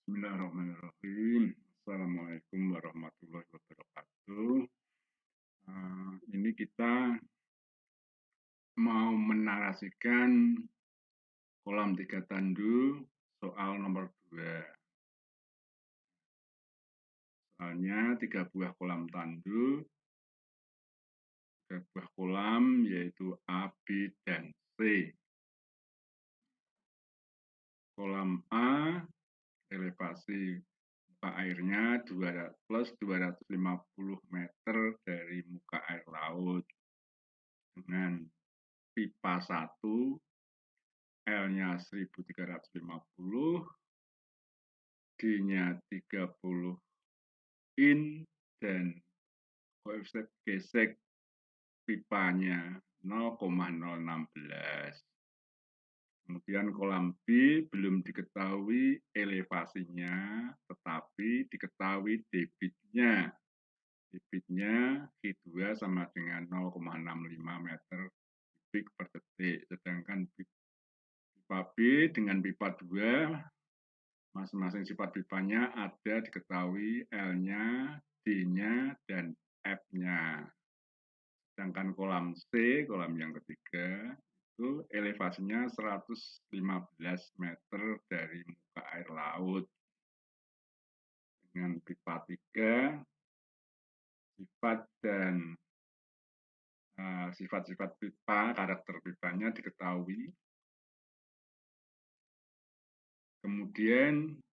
Bismillahirrahmanirrahim. Assalamualaikum warahmatullahi wabarakatuh. Ini kita mau menarasikan kolam 3 tandu soal nomor 2. Soalnya 3 buah kolam tandu, 3 buah kolam yaitu A, B, dan C. Kolam A elevasi muka airnya plus 250 meter dari muka air laut dengan pipa 1 L-nya 1350, D-nya 30 in, dan koefisien gesek pipanya 0,016. Kemudian kolam B belum diketahui elevasinya, tetapi diketahui debitnya. Debitnya Q2 sama dengan 0,65 meter kubik per detik. Sedangkan pipa B dengan pipa 2, masing-masing sifat pipanya ada diketahui L-nya, D-nya, dan F-nya. Sedangkan kolam C, kolam yang ketiga, itu elevasinya 115 meter dari muka air laut. Dengan pipa 3, sifat dan sifat-sifat pipa, karakter pipanya diketahui. Kemudian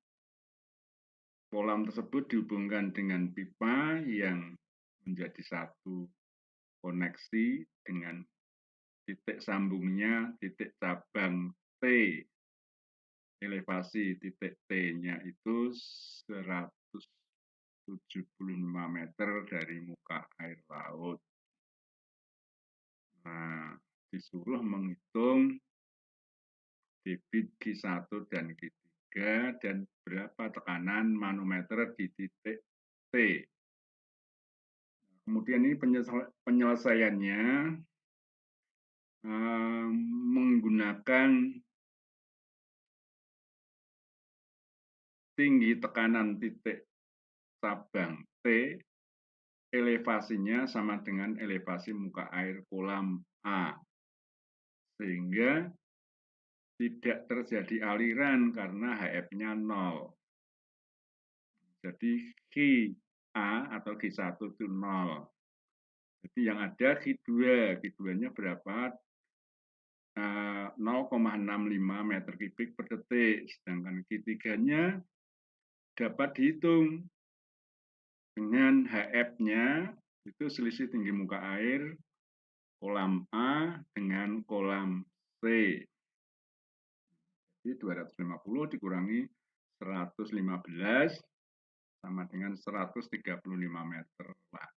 kolam tersebut dihubungkan dengan pipa yang menjadi satu koneksi dengan titik sambungnya titik cabang T. Elevasi titik T-nya itu 175 meter dari muka air laut. Nah, disuruh menghitung debit Q1 dan Q3 dan berapa tekanan manometer di titik T. Kemudian ini penyelesaiannya menggunakan tinggi tekanan titik cabang T, elevasinya sama dengan elevasi muka air kolam A. Sehingga tidak terjadi aliran karena HF-nya 0. Jadi QA atau Q1 itu 0. Jadi yang ada Q2. Q2-nya berapa? 0,65 meter kubik per detik. Sedangkan Q3-nya dapat dihitung dengan HF-nya itu selisih tinggi muka air kolam A dengan kolam C. Jadi 250 dikurangi 115 sama dengan 135 meter. Nah,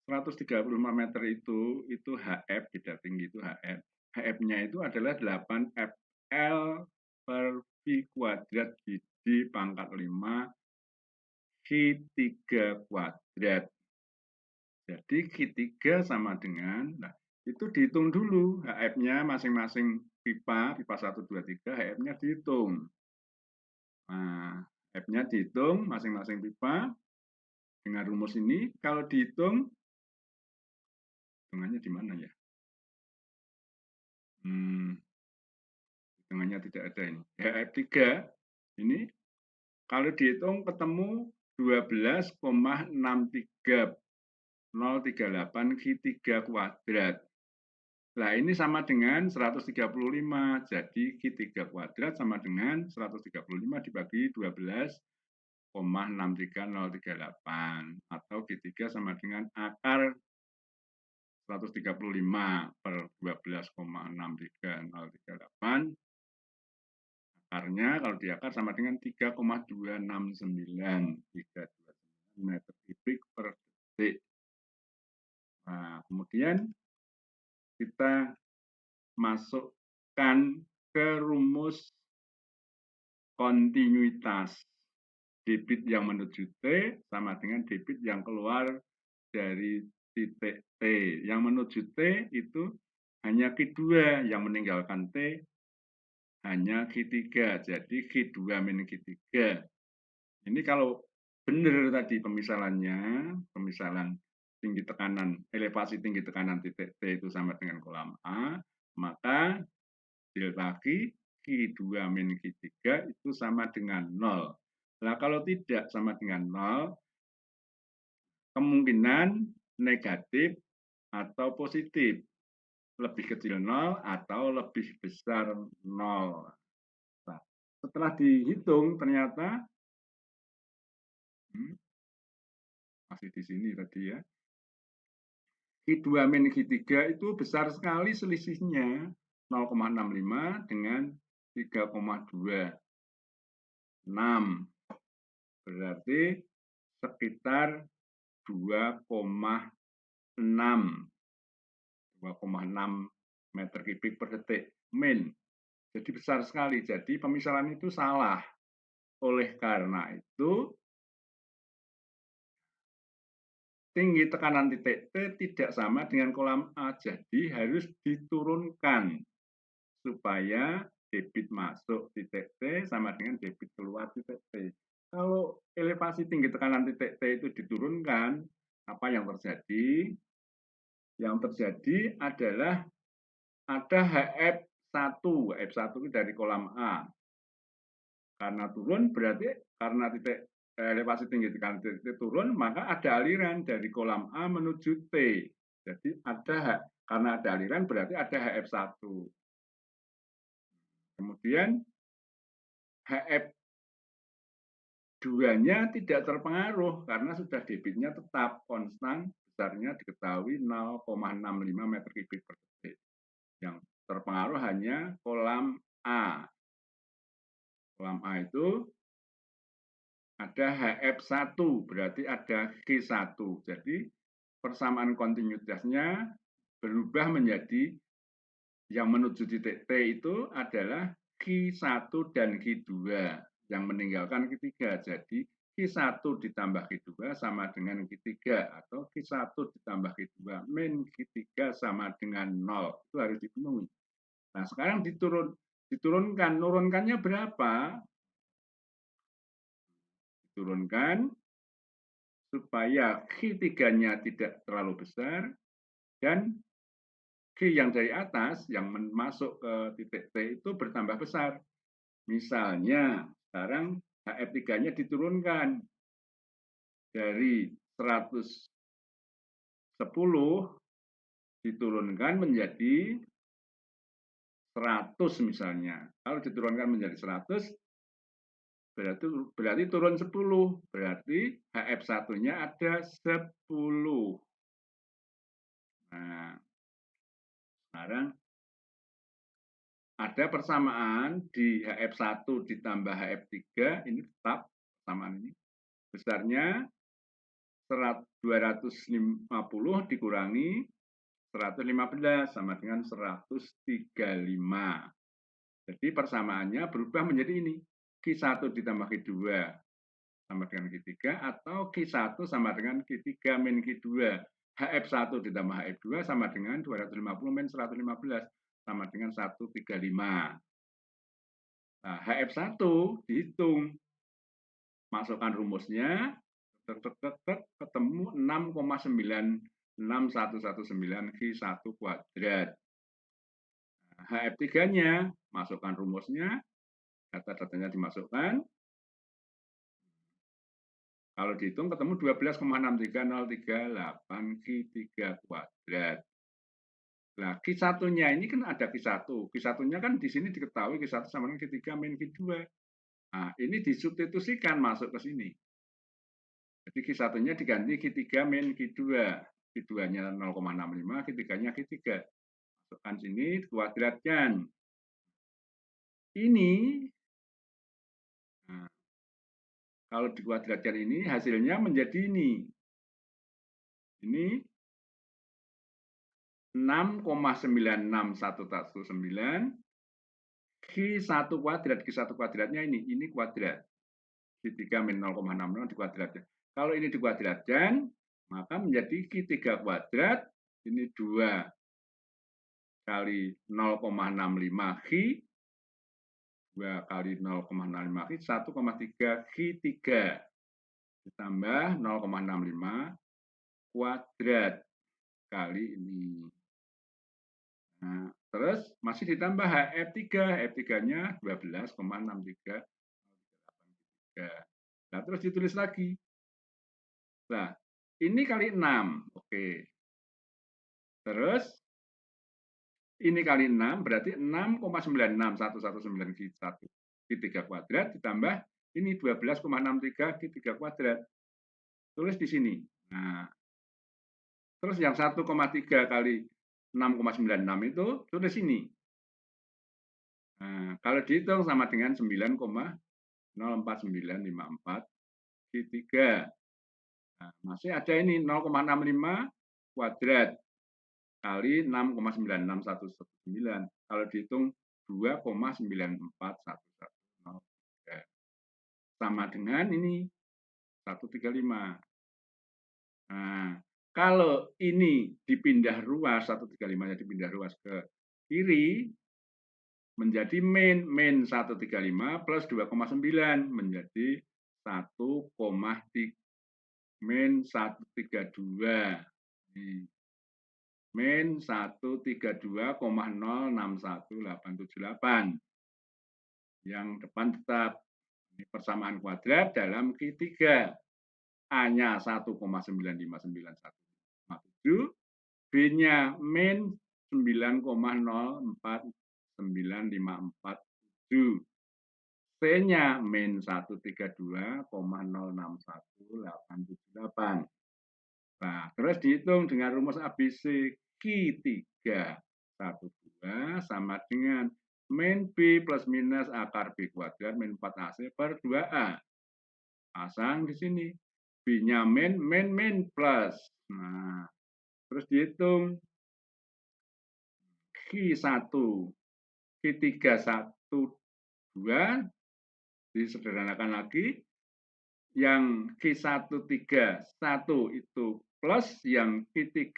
135 meter itu HF, beda tinggi itu HF. HF-nya itu adalah 8 FL per V kuadrat D pangkat 5 Q3 kuadrat. Jadi Q3 sama dengan, nah itu dihitung dulu HF-nya masing-masing pipa 1, 2, 3, HF-nya dihitung. Nah, HF-nya dihitung masing-masing pipa dengan rumus ini. Kalau dihitung, hitungannya di mana ya? Hitungannya tidak ada ini. HF3 ini kalau dihitung ketemu 12,63038 Q3 kuadrat. Nah, ini sama dengan 135. Jadi Q3 kuadrat sama dengan 135 dibagi 12,63038. Atau Q3 sama dengan akar 135 per 12,63038. Akarnya kalau diakar sama dengan 3,269 meter kubik per detik. Nah, kemudian kita masukkan ke rumus kontinuitas. Debit yang menuju T sama dengan debit yang keluar dari titik T. Yang menuju T itu hanya Q2, yang meninggalkan T hanya Q3. Jadi Q2 min Q3. Ini kalau benar tadi pemisalan tinggi tekanan, elevasi tinggi tekanan titik T itu sama dengan kolam A, maka delta Q2 min Q3 itu sama dengan 0. Nah, kalau tidak sama dengan 0, kemungkinan negatif atau positif, lebih kecil 0 atau lebih besar 0. Nah, setelah dihitung ternyata masih di sini tadi ya. Q2 min Q3 itu besar sekali selisihnya 0,65 dengan 3,26. Berarti sekitar 2,6 meter kubik per detik min. Jadi besar sekali. Jadi pemisalan itu salah. Oleh karena itu tinggi tekanan titik T tidak sama dengan kolam A. Jadi harus diturunkan supaya debit masuk titik T sama dengan debit keluar titik T. Kalau elevasi tinggi tekanan titik T itu diturunkan, apa yang terjadi? Yang terjadi adalah ada HF1. HF1 itu dari kolam A. Karena turun berarti karena elevasi tinggi tekanan titik T turun, maka ada aliran dari kolam A menuju T. Jadi karena ada aliran berarti ada HF1. Kemudian HF2-nya tidak terpengaruh karena sudah debitnya tetap konstan, besarnya diketahui 0,65 meter kubik per detik. Yang terpengaruh hanya kolam A. Kolam A itu ada HF1, berarti ada Q1. Jadi persamaan kontinuitasnya berubah menjadi yang menuju titik T itu adalah Q1 dan Q2 yang meninggalkan Q3. Jadi Q1 ditambah Q2 sama dengan Q3 atau Q1 ditambah Q2 min Q3 sama dengan 0. Itu harus dipenuhi. Nah, sekarang diturunkan. Nurunkannya berapa? Diturunkan supaya Q3-nya tidak terlalu besar dan Q yang dari atas yang masuk ke titik T itu bertambah besar. Misalnya sekarang HF3-nya diturunkan dari 110 diturunkan menjadi 100 misalnya. Kalau diturunkan menjadi 100 berarti turun 10. Berarti HF1-nya ada 10. Nah, sekarang ada persamaan di HF1 ditambah HF3, ini tetap persamaan ini. Besarnya 250 dikurangi 115 sama dengan 135. Jadi persamaannya berubah menjadi ini. Q1 ditambah Q2 sama dengan Q3 atau Q1 sama dengan Q3 min Q2. HF1 ditambah HF2 sama dengan 250 min 115 sama dengan 135. Nah, HF1 dihitung. Masukkan rumusnya, ketemu 6,96119 Q1 kuadrat. HF3-nya, masukkan rumusnya, data-datanya dimasukkan. Kalau dihitung ketemu 12,63038 Q3 kuadrat. Nah, Q1-nya ini kan ada Q1. Q1-nya kan di sini diketahui Q1 sama dengan Q3 min Q2. Nah, ini disubstitusikan masuk ke sini. Jadi Q1-nya diganti Q3 min Q2. Q2-nya 0,65, Q3-nya Q3. Masukkan sini, kuadratkan. Ini, nah, kalau dikuadratkan ini, hasilnya menjadi ini. Ini 6,96119 Q1 kuadrat. Q1 kuadratnya ini kuadrat. Q3 min 0,60 dikuadratkan. Kalau ini dikuadratkan, maka menjadi Q3 kuadrat, ini 2 kali 0,65 Q, 2 kali 0,65 Q 1,3 Q3 ditambah 0,65 kuadrat kali ini. Nah, terus masih ditambah HF3. HF3-nya 12,63. Nah, terus ditulis lagi. Nah, ini kali 6. Oke. Terus ini kali 6 berarti 6,96119 Q3 kuadrat ditambah ini 12,63 Q3 kuadrat. Tulis di sini. Nah, terus yang 1,3 kali 6,96 itu tulis ini. Nah, kalau dihitung sama dengan 9,04954 Q3. Nah, masih ada ini 0,65 kuadrat kali 6,96119. Kalau dihitung 2,94110 sama dengan ini 135. Nah, kalau ini dipindah ruas 135-nya dipindah ruas ke kiri menjadi min 135 plus 2,9 menjadi 1,3 min 132 min 132,061878 yang depan tetap ini persamaan kuadrat dalam Q3 A-nya 1,95917 B-nya min 9,049547 C-nya min 132,061878. Nah, terus dihitung dengan rumus ABC Q3 12 sama dengan min B plus minus akar B kuadrat min 4AC per 2A. Pasang di sini. B-nya min plus. Nah, terus dihitung Q1, Q3 1, 2, disederhanakan lagi. Yang Q131 itu plus, yang Q3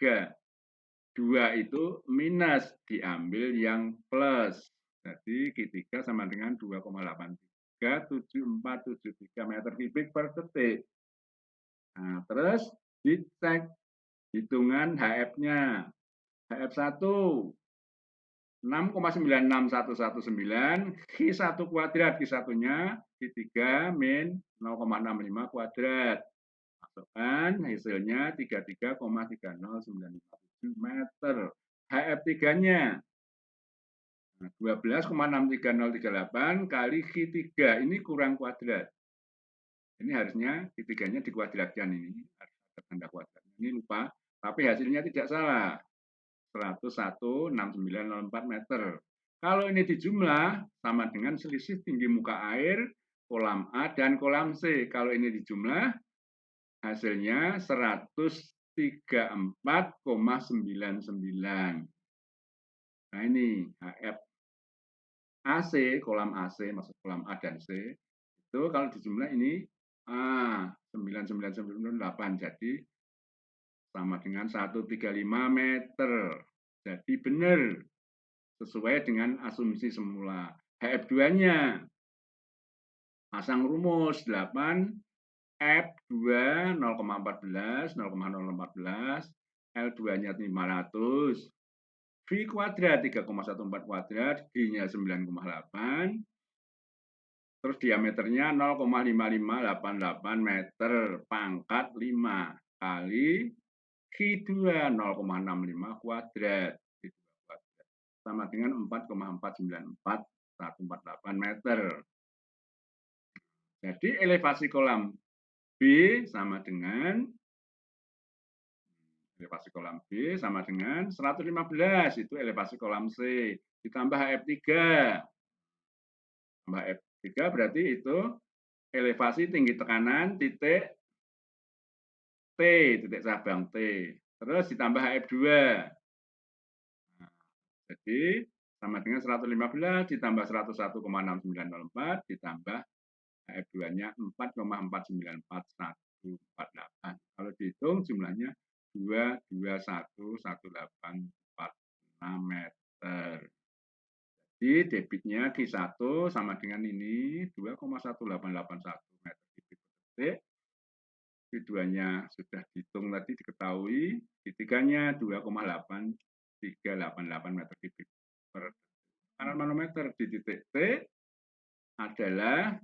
2 itu minus, diambil yang plus. Jadi Q3 sama dengan 2,83743 meter kubik per detik. Nah, terus dicek hitungan HF-nya. HF1 6,96119 Q1 kuadrat, Q1-nya Q3 min 0,65 kuadrat. Masukkan hasilnya 33,30957 meter. HF3-nya 12,63038 kali Q3, ini kurang kuadrat. Ini harusnya Q3-nya dikuadratkan, ini ada tanda kuadrat. Ini lupa, tapi hasilnya tidak salah. 101,6904 meter. Kalau ini dijumlah sama dengan selisih tinggi muka air kolam A dan kolam C. Kalau ini dijumlah hasilnya 134,99. Nah, ini HF AC, kolam AC, maksud kolam A dan C. Itu kalau dijumlah ini 9998. Jadi sama dengan 135 meter. Jadi benar sesuai dengan asumsi semula. HF2-nya pasang rumus 8 F2 0,14 0,014 L2-nya 500 V kuadrat 3,14 kuadrat G-nya 9,8 terus diameternya 0,5588 meter pangkat 5 kali Q2 0,65 kuadrat sama dengan 4,494148 meter. Jadi elevasi kolam B sama dengan 115 itu elevasi kolam C ditambah HF3. Tambah F3 berarti itu elevasi tinggi tekanan titik T, titik cabang T. Terus ditambah HF2. Nah, jadi sama dengan 115 ditambah 101,6904 ditambah HF2-nya 4,494148. Kalau dihitung jumlahnya 2211846 meter. Jadi debitnya Q1 sama dengan ini 2,1881 meter kubik per detik. Q2-nya sudah dihitung tadi diketahui, Q3-nya 2,8388 meter kubik per detik. Tekanan manometer di titik T adalah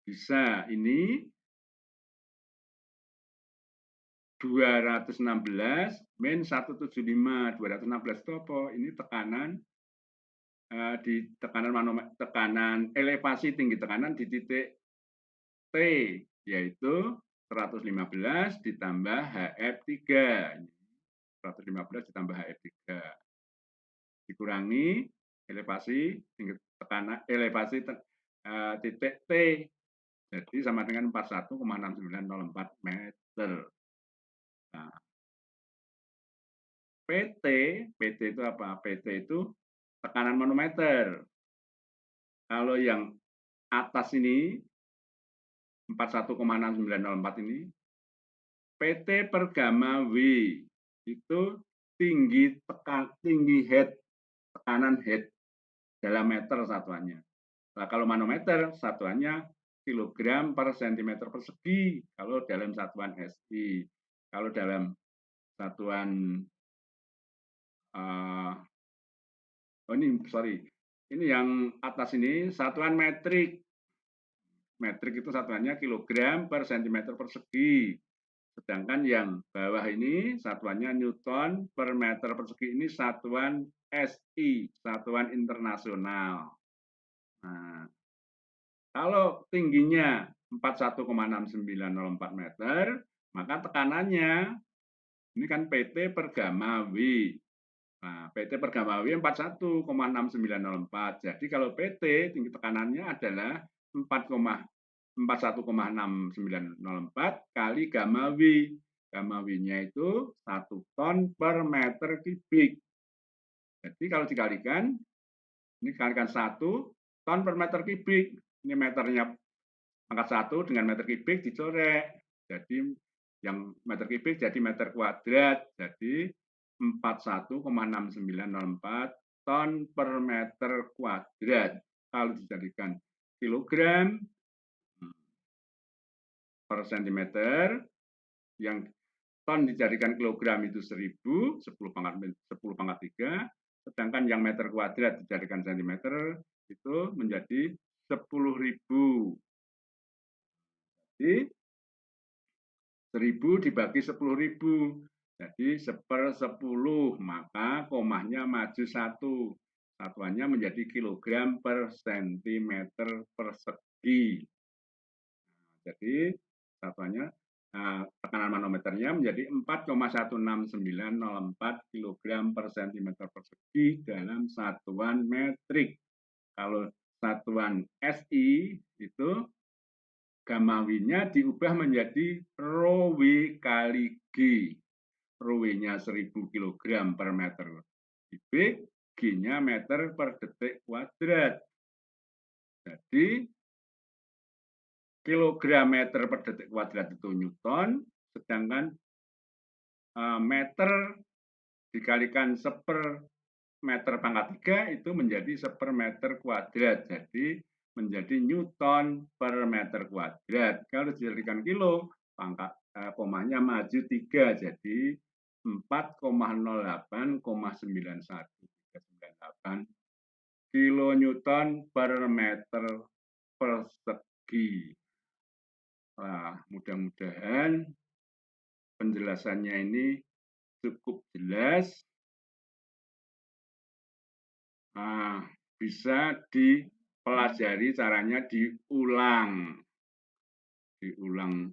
bisa ini 216 min 175. 216 itu apa? Ini tekanan di tekanan manometer, tekanan elevasi tinggi tekanan di titik T, yaitu 115 ditambah HF3. 115 ditambah HF3 dikurangi elevasi tinggi tekanan elevasi titik T, jadi sama dengan 41,6904 meter. Nah, PT itu apa? PT itu tekanan manometer. Kalau yang atas ini 41,6904 ini PT per gamma W itu tinggi head, tekanan head dalam meter satuannya. Nah, kalau manometer satuannya kilogram per sentimeter persegi kalau dalam satuan SI. Kalau dalam satuan ini yang atas ini satuan metrik. Metrik itu satuannya kilogram per sentimeter persegi. Sedangkan yang bawah ini satuannya Newton per meter persegi, ini satuan SI, satuan internasional. Nah, kalau tingginya 41,6904 meter, maka tekanannya ini kan PT per gamma W. Nah, PT per gamma W 41,6904. Jadi kalau PT tinggi tekanannya adalah 41,6904 kali gamma W. Gamma W-nya itu 1 ton per meter kubik. Jadi kalau dikalikan, ini dikalikan 1 ton per meter kubik. Ini meternya angka 1 dengan meter kubik dicorek. Jadi yang meter kubik jadi meter kuadrat. Jadi 41,6904 ton per meter kuadrat. Kalau dijadikan kilogram per sentimeter, yang ton dijadikan kilogram itu 1000, 10 pangkat 3, sedangkan yang meter kuadrat dijadikan sentimeter itu menjadi 10.000. Jadi 1000 dibagi 10.000, jadi 1/10, maka komanya maju 1. Satuannya menjadi kilogram per sentimeter persegi. Jadi satuannya tekanan manometernya menjadi 4,16904 kg per cm persegi dalam satuan metrik. Kalau satuan SI itu gamma W-nya diubah menjadi rho W kali G. Rho W-nya 1000 kg per meter kubik, G-nya meter per detik kuadrat. Jadi kilogram meter per detik kuadrat itu Newton, sedangkan meter dikalikan 1/meter pangkat 3 itu menjadi 1/meter kuadrat. Jadi menjadi Newton per meter kuadrat. Kalau dijadikan kilo, pangkat komanya maju 3, jadi 4,08,91 kilonewton per meter persegi. Nah, mudah-mudahan penjelasannya ini cukup jelas. Bisa dipelajari caranya diulang-ulang